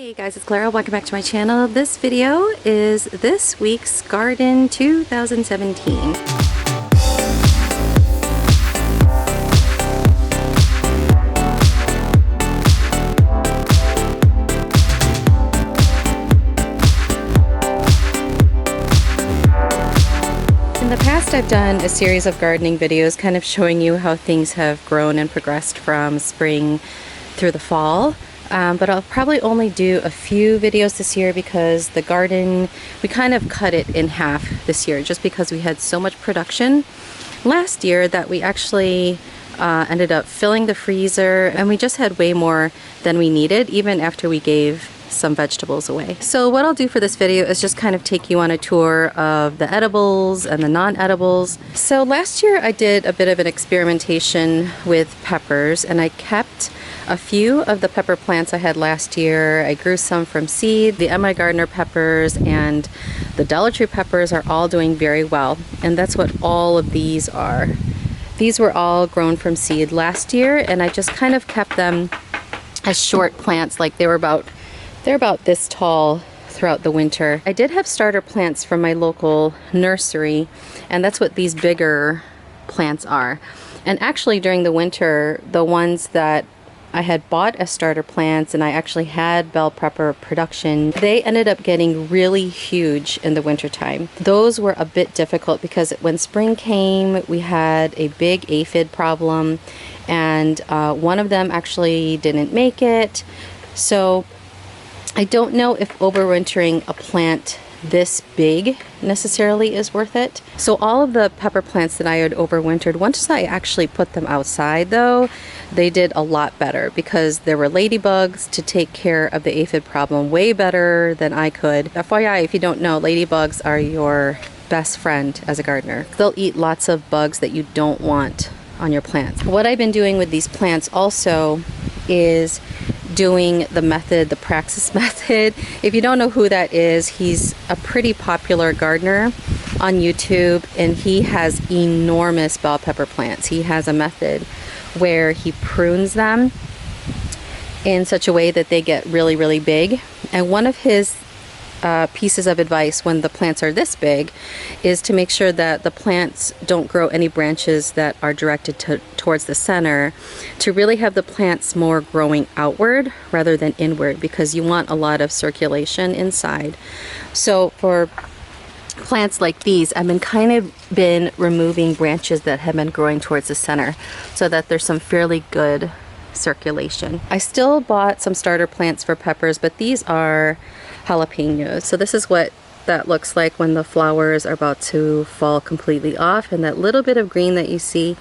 Hey guys, it's Clara. Welcome back to my channel. This video is this week's Garden 2017. In the past, I've done a series of gardening videos kind of showing you how things have grown and progressed from spring through the fall. But I'll probably only do a few videos this year because the garden, we kind of cut it in half this year just because we had so much production last year that we actually ended up filling the freezer, and we just had way more than we needed even after we gave some vegetables away. So what I'll do for this video is just kind of take you on a tour of the edibles and the non-edibles. So last year I did a bit of an experimentation with peppers, and I kept a few of the pepper plants I had last year. I grew some from seed. The M.I. Gardner peppers and the Dollar Tree peppers are all doing very well, and that's what all of these are. These were all grown from seed last year, and I just kind of kept them as short plants, like they're about this tall throughout the winter. I did have starter plants from my local nursery, and that's what these bigger plants are. And actually during the winter, the ones that I had bought as starter plants and I actually had bell pepper production, they ended up getting really huge in the wintertime. Those were a bit difficult because when spring came, we had a big aphid problem, and one of them actually didn't make it. So I don't know if overwintering a plant this big necessarily is worth it. So all of the pepper plants that I had overwintered, once I actually put them outside though, they did a lot better because there were ladybugs to take care of the aphid problem way better than I could. FYI, if you don't know, ladybugs are your best friend as a gardener. They'll eat lots of bugs that you don't want on your plants. What I've been doing with these plants also is doing the method, the Praxis method. If you don't know who that is, he's a pretty popular gardener on YouTube, and he has enormous bell pepper plants. He has a method where he prunes them in such a way that they get really, really big. And one of his pieces of advice when the plants are this big is to make sure that the plants don't grow any branches that are directed towards the center, to really have the plants more growing outward rather than inward, because you want a lot of circulation inside. So for plants like these, I've been removing branches that have been growing towards the center so that there's some fairly good circulation. I still bought some starter plants for peppers, but these are jalapenos. So this is what that looks like when the flowers are about to fall completely off, and that little bit of green that you see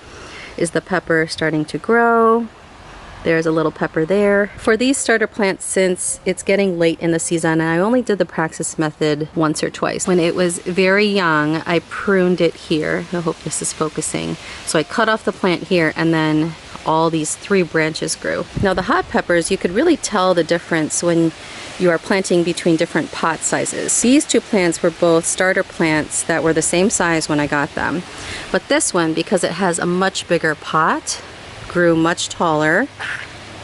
is the pepper starting to grow. There's a little pepper there. For these starter plants, since it's getting late in the season, I only did the Praxis method once or twice. When it was very young, I pruned it here. I hope this is focusing. So I cut off the plant here, and then all these 3 branches grew. Now the hot peppers, you could really tell the difference when you are planting between different pot sizes. These 2 plants were both starter plants that were the same size when I got them. But this one, because it has a much bigger pot, grew much taller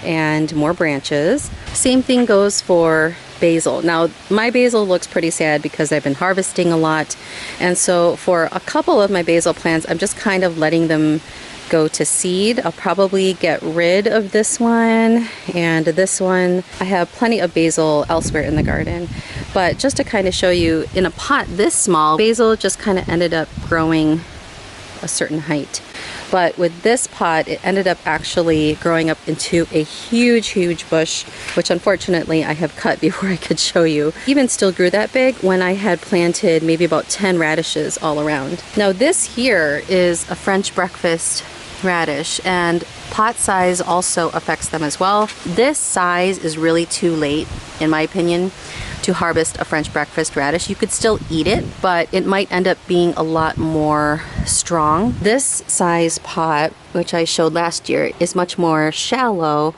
and more branches. Same thing goes for basil. Now my basil looks pretty sad because I've been harvesting a lot, and so for a couple of my basil plants, I'm just kind of letting them go to seed. I'll probably get rid of this one and this one. I have plenty of basil elsewhere in the garden, but just to kind of show you, in a pot this small, basil just kind of ended up growing a certain height. But with this pot, it ended up actually growing up into a huge bush, which unfortunately I have cut before I could show you. Even still grew that big when I had planted maybe about 10 radishes all around. Now this here is a French breakfast radish, and pot size also affects them as well. This size is really too late, in my opinion, to harvest a French breakfast radish. You could still eat it, but it might end up being a lot more strong. This size pot, which I showed last year, is much more shallow,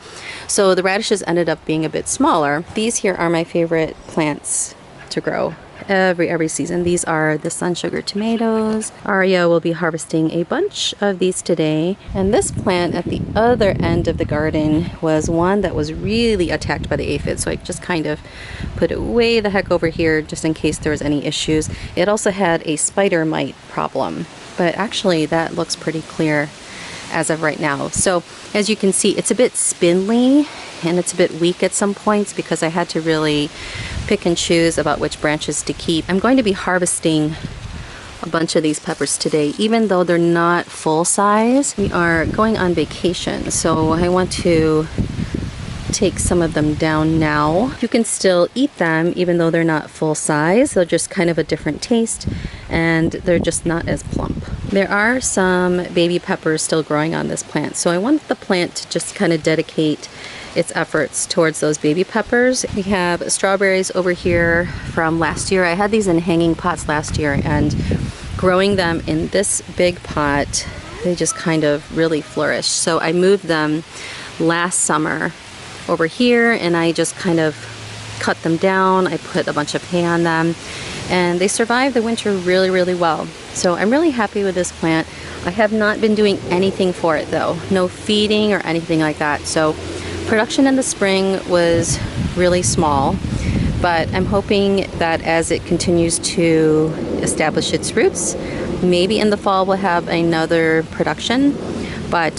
so the radishes ended up being a bit smaller. These here are my favorite plants to grow every season. These are the sun sugar tomatoes. Aria will be harvesting a bunch of these today. And this plant at the other end of the garden was one that was really attacked by the aphid. So I just kind of put it way the heck over here just in case there was any issues. It also had a spider mite problem, but actually that looks pretty clear as of right now. So as you can see, it's a bit spindly and it's a bit weak at some points because I had to really pick and choose about which branches to keep. I'm going to be harvesting a bunch of these peppers today, even though they're not full size. We are going on vacation, so I want to take some of them down now. You can still eat them even though they're not full size. They're just kind of a different taste and they're just not as plump. There are some baby peppers still growing on this plant, so I want the plant to just kind of dedicate its efforts towards those baby peppers. We have strawberries over here from last year. I had these in hanging pots last year, and growing them in this big pot, they just kind of really flourished. So I moved them last summer over here and I just kind of cut them down. I put a bunch of hay on them and they survived the winter really well. So I'm really happy with this plant. I have not been doing anything for it though. No feeding or anything like that. So production in the spring was really small, but I'm hoping that as it continues to establish its roots, maybe in the fall we'll have another production, but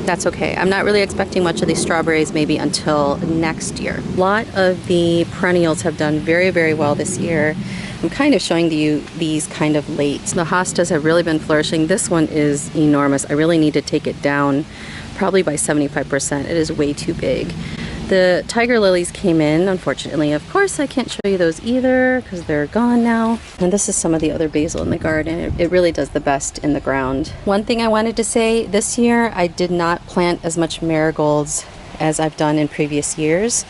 that's okay. I'm not really expecting much of these strawberries maybe until next year. A lot of the perennials have done very well this year. I'm kind of showing you these kind of late. The hostas have really been flourishing. This one is enormous. I really need to take it down probably by 75%. It is way too big. The tiger lilies came in, unfortunately. Of course, I can't show you those either because they're gone now. And this is some of the other basil in the garden. It really does the best in the ground. One thing I wanted to say, this year I did not plant as much marigolds as I've done in previous years.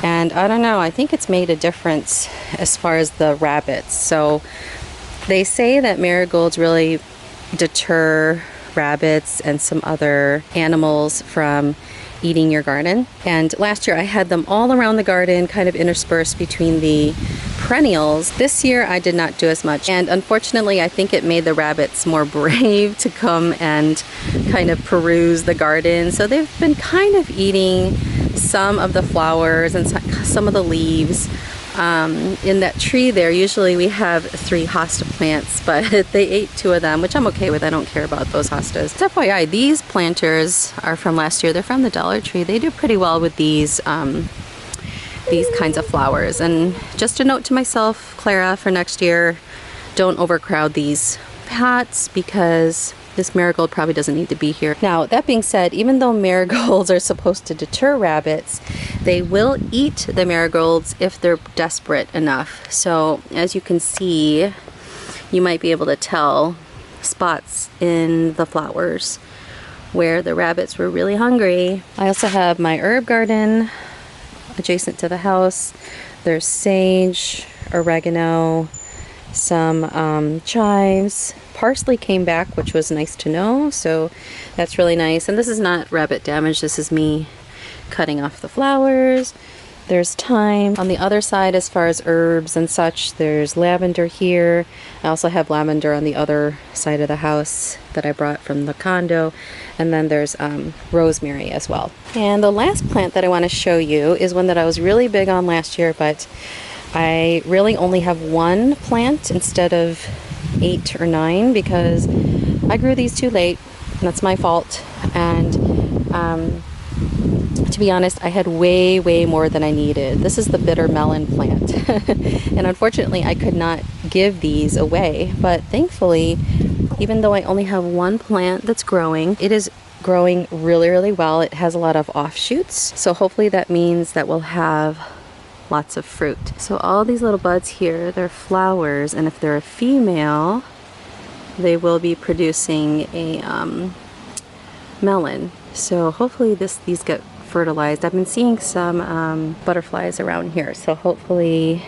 And I don't know, I think it's made a difference as far as the rabbits. So they say that marigolds really deter rabbits and some other animals from eating your garden. And last year I had them all around the garden, kind of interspersed between the perennials. This year I did not do as much, and unfortunately I think it made the rabbits more brave to come and kind of peruse the garden. So they've been kind of eating some of the flowers and some of the leaves. In that tree there, usually we have 3 hosta plants, but they ate 2 of them, which I'm okay with. I don't care about those hostas. FYI, these planters are from last year. They're from the Dollar Tree. They do pretty well with these kinds of flowers. And just a note to myself, Clara, for next year, don't overcrowd these pots because this marigold probably doesn't need to be here. Now, that being said, even though marigolds are supposed to deter rabbits, they will eat the marigolds if they're desperate enough. So as you can see, you might be able to tell spots in the flowers where the rabbits were really hungry. I also have my herb garden adjacent to the house. There's sage, oregano, some chives. Parsley came back, which was nice to know, so that's really nice. And this is not rabbit damage, this is me cutting off the flowers. There's thyme. On the other side, as far as herbs and such, there's lavender here. I also have lavender on the other side of the house that I brought from the condo. And then there's rosemary as well. And the last plant that I want to show you is one that I was really big on last year, but I really only have 1 plant instead of 8 or 9 because I grew these too late. That's my fault. And to be honest, I had way more than I needed. This is the bitter melon plant. And unfortunately, I could not give these away. But thankfully, even though I only have 1 plant that's growing, it is growing really well. It has a lot of offshoots. So hopefully that means that we'll have lots of fruit. So all these little buds here, they're flowers, and if they're a female, they will be producing a melon. So hopefully these get fertilized. I've been seeing some butterflies around here, so hopefully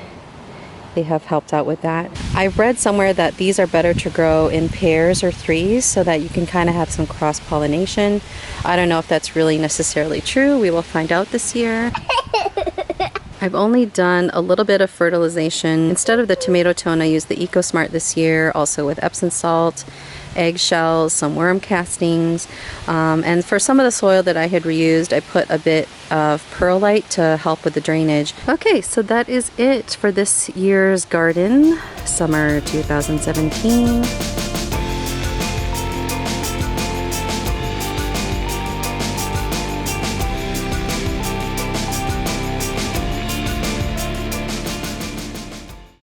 they have helped out with that. I've read somewhere that these are better to grow in pairs or 3s so that you can kind of have some cross-pollination. I don't know if that's really necessarily true. We will find out this year. I've only done a little bit of fertilization. Instead of the tomato tone, I used the EcoSmart this year, also with Epsom salt, eggshells, some worm castings, and for some of the soil that I had reused, I put a bit of perlite to help with the drainage. Okay, so that is it for this year's garden, summer 2017.